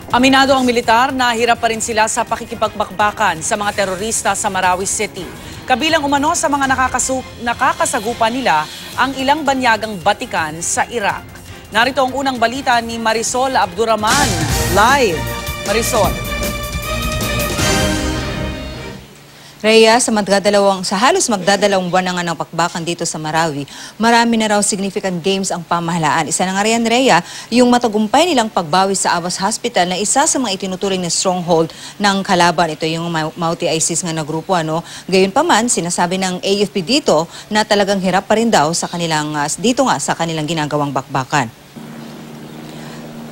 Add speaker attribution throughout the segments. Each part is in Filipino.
Speaker 1: Aminado ang militar na hirap pa rin sila sa pakikipagbakbakan sa mga terorista sa Marawi City. Kabilang umano sa mga nakakasagupa nila ang ilang banyagang batikan sa Iraq. Narito ang unang balita ni Marisol Abdurrahman. Live, Marisol.
Speaker 2: Rhea, sa halos magdadalawang buwan na nga ng pakbakan dito sa Marawi, marami na raw significant gains ang pamahalaan. Isa na nga riyan, Rhea, yung matagumpay nilang pagbawi sa Awas Hospital na isa sa mga itinuturing na stronghold ng kalaban. Ito yung Mauti ISIS nga na grupo. Gayunpaman, sinasabi ng AFP dito na talagang hirap pa rin daw sa kanilang, sa kanilang ginagawang bakbakan.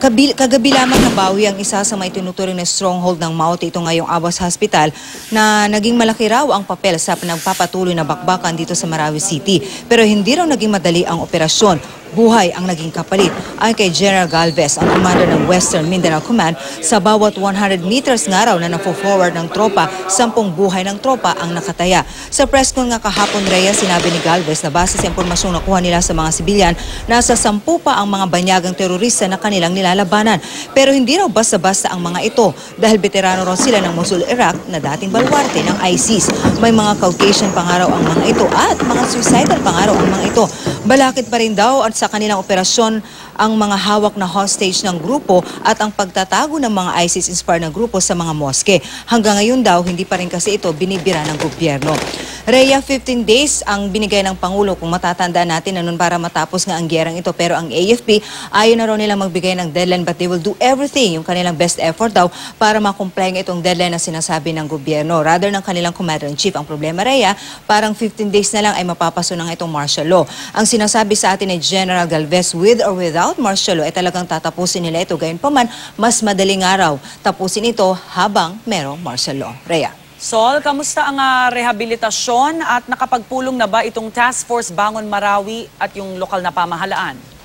Speaker 2: Kagabi lamang nabawi ang isa sa may tinuturing na stronghold ng Mauti, ito ngayong Awas Hospital, na naging malaki raw ang papel sa pinagpapatuloy na bakbakan dito sa Marawi City. Pero hindi raw naging madali ang operasyon. Buhay ang naging kapalit. Ayon kay General Galvez, ang commander ng Western Mindanao Command, sa bawat 100 meters nga raw na nafo-forward ng tropa, 10 buhay ng tropa ang nakataya. Sa press con nga kahapon, Rhea, sinabi ni Galvez na base sa impormasyong nakuha nila sa mga sibilyan, nasa 10 pa ang mga banyagang terorista na kanilang nilalabanan. Pero hindi raw basta-basta ang mga ito dahil veterano raw sila ng Mosul, Iraq na dating baluarte ng ISIS. May mga Caucasian pa nga raw ang mga ito at mga suicidal pa nga raw ang mga ito. Balakid pa rin daw at sa kanilang operasyon ang mga hawak na hostage ng grupo at ang pagtatago ng mga ISIS-inspired na grupo sa mga moske. Hanggang ngayon daw, hindi pa rin kasi ito binibira ng gobyerno. Rhea, 15 days ang binigay ng Pangulo kung matatandaan natin na nun para matapos nga ang gyerang ito. Pero ang AFP, ayaw na raw nilang magbigay ng deadline but they will do everything, yung kanilang best effort daw, para makumply ng itong deadline na sinasabi ng gobyerno. Rather ng kanilang Commander-in-Chief. Ang problema, Rhea, parang 15 days na lang ay mapapaso ng itong martial law. Ang sinasabi sa atin ni General Galvez, with or without martial law, ay talagang tatapusin nila ito. Gayunpaman, mas madaling araw tapusin ito habang merong martial law. Rhea.
Speaker 1: Sol, kamusta ang rehabilitasyon at nakapagpulong na ba itong Task Force Bangon Marawi at yung lokal na pamahalaan?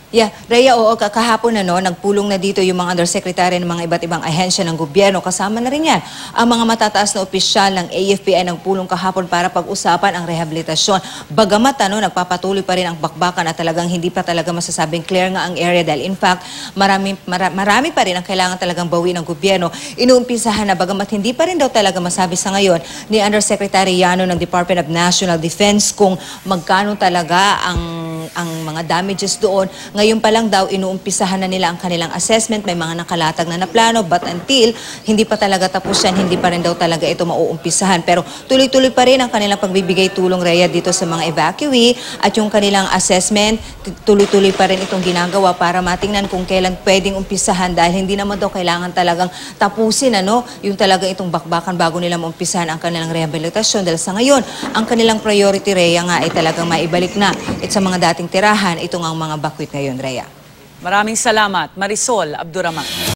Speaker 2: Yeah, Rhea, oo, kahapon nagpulong na dito yung mga undersecretary ng mga iba't ibang ahensya ng gobyerno. Kasama na rin yan ang mga matataas na opisyal ng AFP ay nagpulong kahapon para pag-usapan ang rehabilitasyon. Bagamat nagpapatuloy pa rin ang bakbakan at talagang hindi pa talaga masasabing clear nga ang area dahil in fact marami pa rin ang kailangan talagang bawi ng gobyerno. Inuumpisahan na bagamat hindi pa rin daw talaga masabi sa ngayon ni Undersecretary Yano ng Department of National Defense kung magkano talaga ang mga damages doon. Ngayon pa lang daw, inuumpisahan na nila ang kanilang assessment. May mga nakalatag na plano, but until hindi pa talaga tapos yan, hindi pa rin daw talaga ito mauumpisahan. Pero tuloy-tuloy pa rin ang kanilang pagbibigay tulong, Rhea, dito sa mga evacuee at yung kanilang assessment, tuloy-tuloy pa rin itong ginagawa para matingnan kung kailan pwedeng umpisahan dahil hindi naman daw kailangan talagang tapusin yung talagang itong bakbakan bago nila maumpisahan ang kanilang rehabilitasyon. Dahil sa ngayon, ang kanilang priority, Rhea, nga ay talagang maibalik na sa mga dating tirahan, itong ang mga bakwit ngayon, Rhea.
Speaker 1: Maraming salamat, Marisol Abdurrahman.